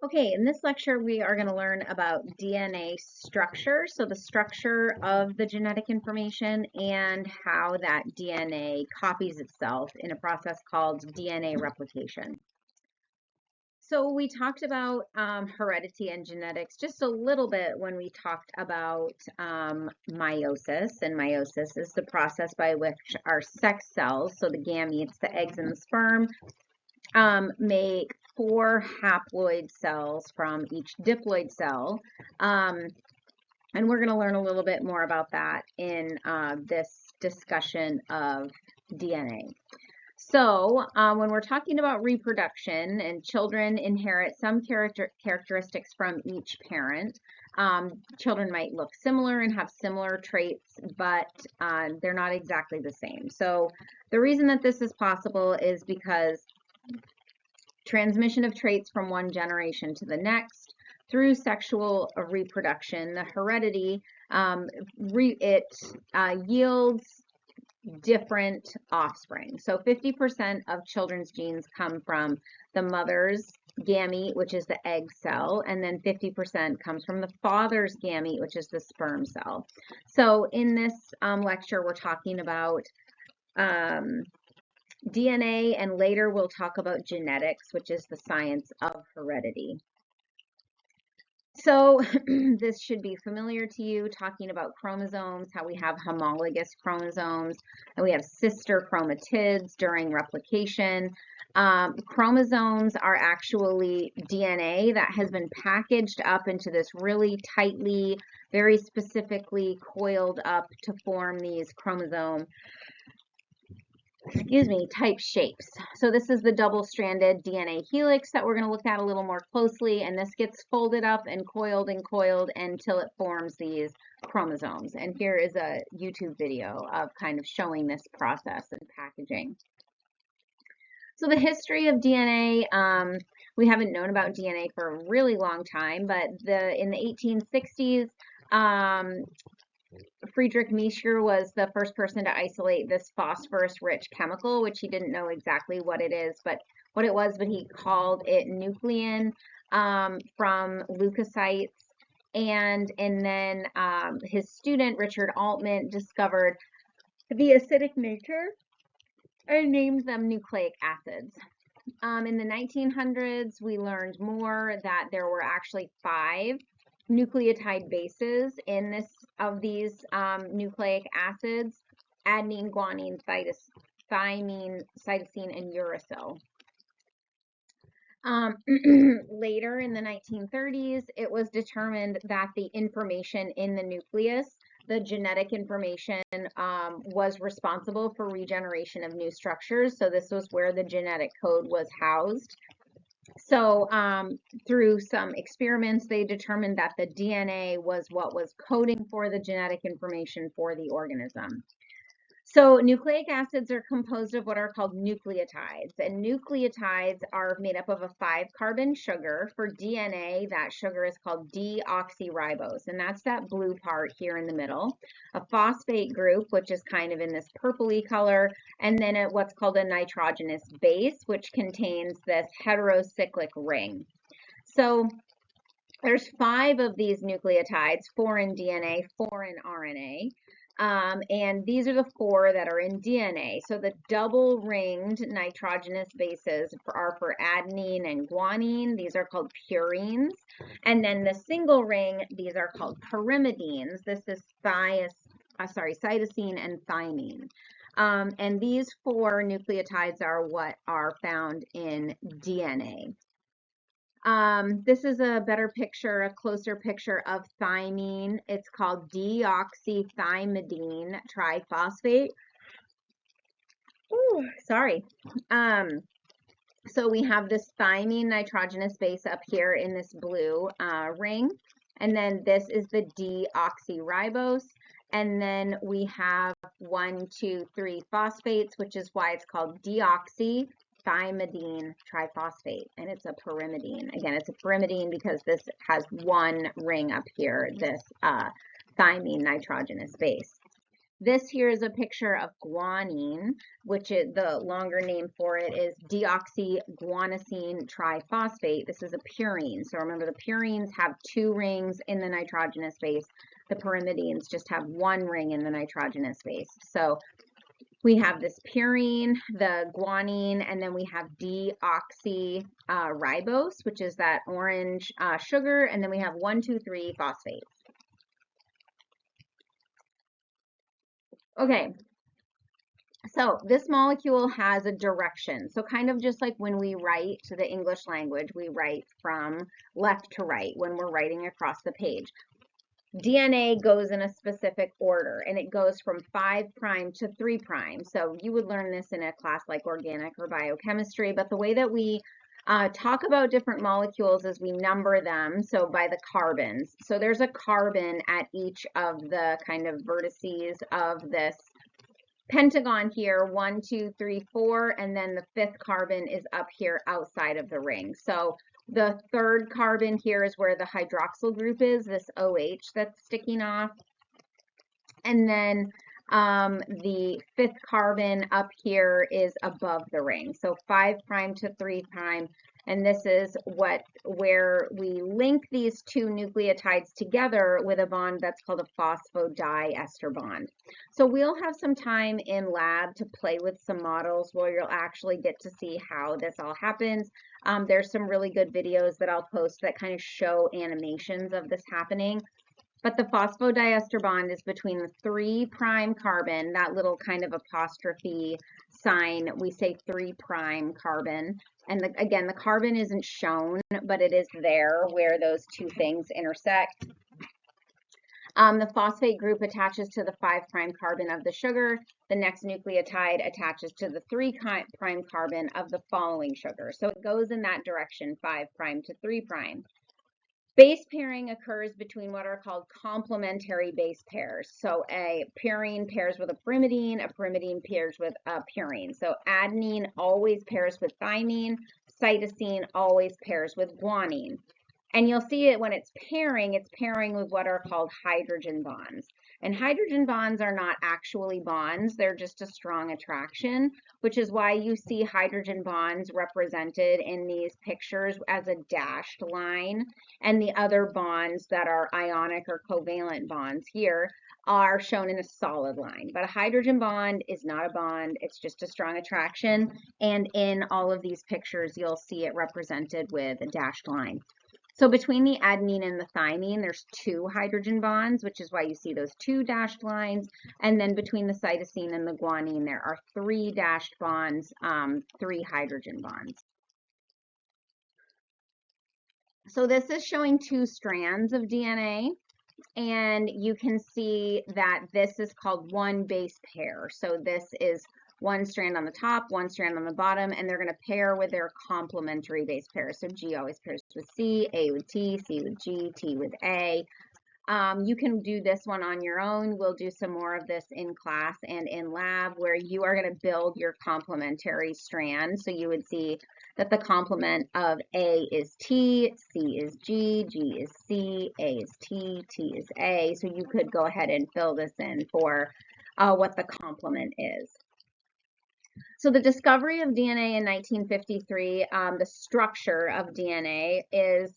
Okay, in this lecture, we are going to learn about DNA structure, so the structure of the genetic information and how that DNA copies itself in a process called DNA replication. So we talked about heredity and genetics just a little bit when we talked about meiosis, and meiosis is the process by which our sex cells, so the gametes, the eggs and the sperm, make 4 haploid cells from each diploid cell. And we're going to learn a little bit more about that in this discussion of DNA. So when we're talking about reproduction and children inherit some characteristics from each parent, children might look similar and have similar traits, but they're not exactly the same. So the reason that this is possible is because transmission of traits from one generation to the next through sexual reproduction, the heredity, yields different offspring. So 50% of children's genes come from the mother's gamete, which is the egg cell, and then 50% comes from the father's gamete, which is the sperm cell. So in this lecture, we're talking about DNA, and later we'll talk about genetics, which is the science of heredity. So this should be familiar to you, talking about chromosomes, how we have homologous chromosomes, and we have sister chromatids during replication. Chromosomes are actually DNA that has been packaged up into this really tightly, very specifically coiled up to form these chromosome type shapes. So this is the double-stranded DNA helix that we're going to look at a little more closely, and this gets folded up and coiled until it forms these chromosomes. And here is a YouTube video of kind of showing this process and packaging. So the history of DNA, we haven't known about DNA for a really long time, but in the 1860s, Friedrich Miescher was the first person to isolate this phosphorus-rich chemical, which he didn't know exactly what it was, but he called it nuclein from leukocytes. And then his student, Richard Altman, discovered the acidic nature and named them nucleic acids. In the 1900s, we learned more that there were actually 5 nucleotide bases in these nucleic acids: adenine, guanine, thymine, cytosine, and uracil. Later in the 1930s, it was determined that the information in the nucleus, the genetic information, was responsible for regeneration of new structures. So this was where the genetic code was housed. So through some experiments, they determined that the DNA was what was coding for the genetic information for the organism. So nucleic acids are composed of what are called nucleotides, and nucleotides are made up of a 5-carbon sugar. For DNA, that sugar is called deoxyribose, and that's that blue part here in the middle. A phosphate group, which is kind of in this purpley color, and then what's called a nitrogenous base, which contains this heterocyclic ring. So there's 5 of these nucleotides, 4 in DNA, 4 in RNA. And these are the 4 that are in DNA. So the double-ringed nitrogenous bases are for adenine and guanine. These are called purines. And then the single ring, these are called pyrimidines. This is cytosine and thymine. And these 4 nucleotides are what are found in DNA. This is a better picture, a closer picture of thymine. It's called deoxythymidine triphosphate. Ooh, sorry. So we have this thymine nitrogenous base up here in this blue ring, and then this is the deoxyribose, and then we have 1, 2, 3 phosphates, which is why it's called deoxythymidine triphosphate, and it's a pyrimidine. Again, it's a pyrimidine because this has 1 ring up here, this thymine nitrogenous base. This here is a picture of guanine, which is the longer name for it is deoxyguanosine triphosphate. This is a purine. So remember, the purines have 2 rings in the nitrogenous base. The pyrimidines just have 1 ring in the nitrogenous base. So we have this purine, the guanine, and then we have deoxyribose, which is that orange sugar, and then we have 1, 2, 3 phosphates. Okay, so this molecule has a direction. So kind of just like when we write to the English language, we write from left to right when we're writing across the page. DNA goes in a specific order, and it goes from 5' to 3'. So you would learn this in a class like organic or biochemistry, but the way that we talk about different molecules is we number them, so by the carbons. So there's a carbon at each of the kind of vertices of this pentagon here, 1, 2, 3, 4, and then the 5th carbon is up here outside of the ring. So the 3rd carbon here is where the hydroxyl group is, this OH that's sticking off. And then the 5th carbon up here is above the ring. So 5' to 3'. And this is where we link these 2 nucleotides together with a bond that's called a phosphodiester bond. So we'll have some time in lab to play with some models where you'll actually get to see how this all happens. There's some really good videos that I'll post that kind of show animations of this happening. But the phosphodiester bond is between the 3' carbon, that little kind of apostrophe sign, we say 3' carbon. And again, the carbon isn't shown, but it is there where those 2 things intersect. The phosphate group attaches to the 5' carbon of the sugar. The next nucleotide attaches to the 3' carbon of the following sugar. So it goes in that direction, 5' to 3'. Base pairing occurs between what are called complementary base pairs. So a purine pairs with a pyrimidine pairs with a purine. So adenine always pairs with thymine, cytosine always pairs with guanine. And you'll see it when it's pairing with what are called hydrogen bonds. And hydrogen bonds are not actually bonds, they're just a strong attraction, which is why you see hydrogen bonds represented in these pictures as a dashed line, and the other bonds that are ionic or covalent bonds here are shown in a solid line. But a hydrogen bond is not a bond, it's just a strong attraction, and in all of these pictures you'll see it represented with a dashed line. So between the adenine and the thymine, there's 2 hydrogen bonds, which is why you see those 2 dashed lines. And then between the cytosine and the guanine, there are 3 dashed bonds, 3 hydrogen bonds. So this is showing 2 strands of DNA. And you can see that this is called 1 base pair. So this is 1 strand on the top, 1 strand on the bottom, and they're going to pair with their complementary base pairs. So G always pairs with C, A with T, C with G, T with A. You can do this one on your own. We'll do some more of this in class and in lab where you are going to build your complementary strand. So you would see that the complement of A is T, C is G, G is C, A is T, T is A. So you could go ahead and fill this in for what the complement is. So the discovery of DNA in 1953, the structure of DNA is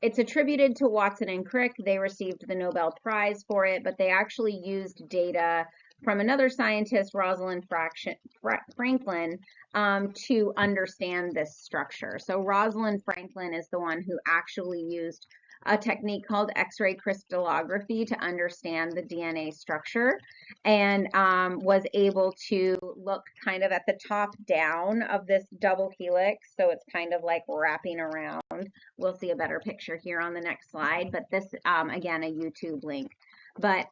it's attributed to Watson and Crick. They received the Nobel Prize for it, but they actually used data from another scientist, Rosalind Franklin, to understand this structure. So Rosalind Franklin is the one who actually used a technique called X-ray crystallography to understand the DNA structure, and was able to look kind of at the top down of this double helix. So it's kind of like wrapping around. We'll see a better picture here on the next slide, but this, again, a YouTube link. But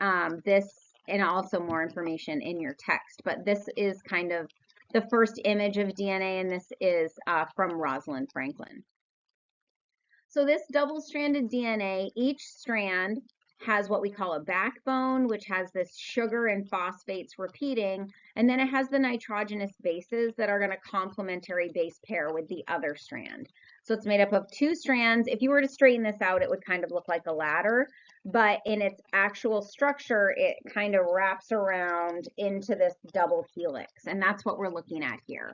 this, and also more information in your text, but this is kind of the first image of DNA, and this is from Rosalind Franklin. So this double-stranded DNA, each strand has what we call a backbone, which has this sugar and phosphates repeating, and then it has the nitrogenous bases that are going to complementary base pair with the other strand. So it's made up of 2 strands. If you were to straighten this out, it would kind of look like a ladder. but in its actual structure, it kind of wraps around into this double helix, and that's what we're looking at here.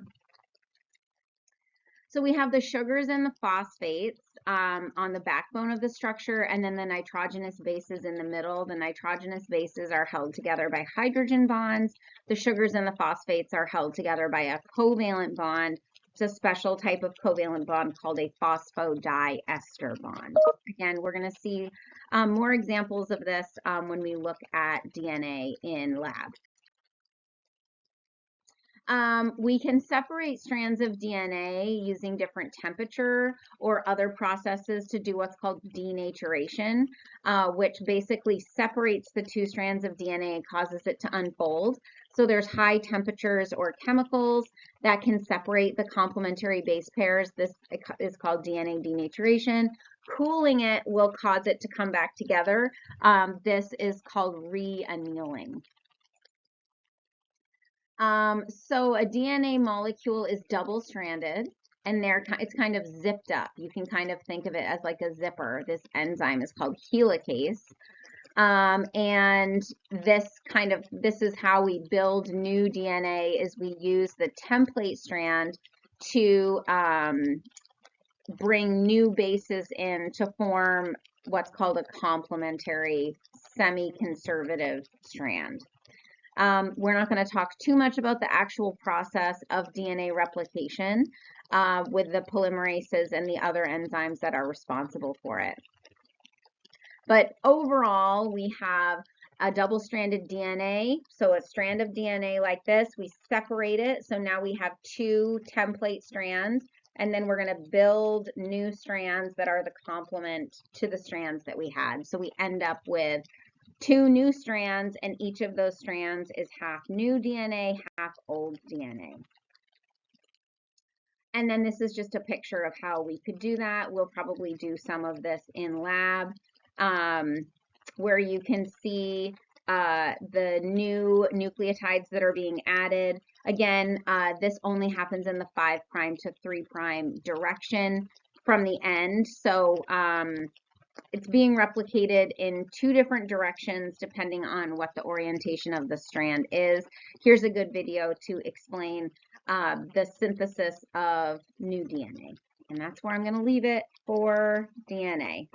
So we have the sugars and the phosphates on the backbone of the structure, and then the nitrogenous bases in the middle. The nitrogenous bases are held together by hydrogen bonds. The sugars and the phosphates are held together by a covalent bond. It's a special type of covalent bond called a phosphodiester bond. Again, we're going to see more examples of this when we look at DNA in lab. We can separate strands of DNA using different temperature or other processes to do what's called denaturation, which basically separates the two strands of DNA and causes it to unfold. So there's high temperatures or chemicals that can separate the complementary base pairs. This is called DNA denaturation. Cooling it will cause it to come back together. This is called re-annealing. So a DNA molecule is double-stranded, and it's kind of zipped up. You can kind of think of it as like a zipper. This enzyme is called helicase. And this is how we build new DNA, is we use the template strand to bring new bases in to form what's called a complementary semi-conservative strand. We're not going to talk too much about the actual process of DNA replication with the polymerases and the other enzymes that are responsible for it. But overall, we have a double-stranded DNA. So a strand of DNA like this, we separate it. So now we have two template strands, and then we're going to build new strands that are the complement to the strands that we had. So we end up with two new strands, and each of those strands is half new DNA, half old DNA. And then this is just a picture of how we could do that. We'll probably do some of this in lab, where you can see the new nucleotides that are being added. Again, this only happens in the 5' to 3' direction from the end. So it's being replicated in two different directions depending on what the orientation of the strand is. Here's a good video to explain the synthesis of new DNA. And that's where I'm going to leave it for DNA.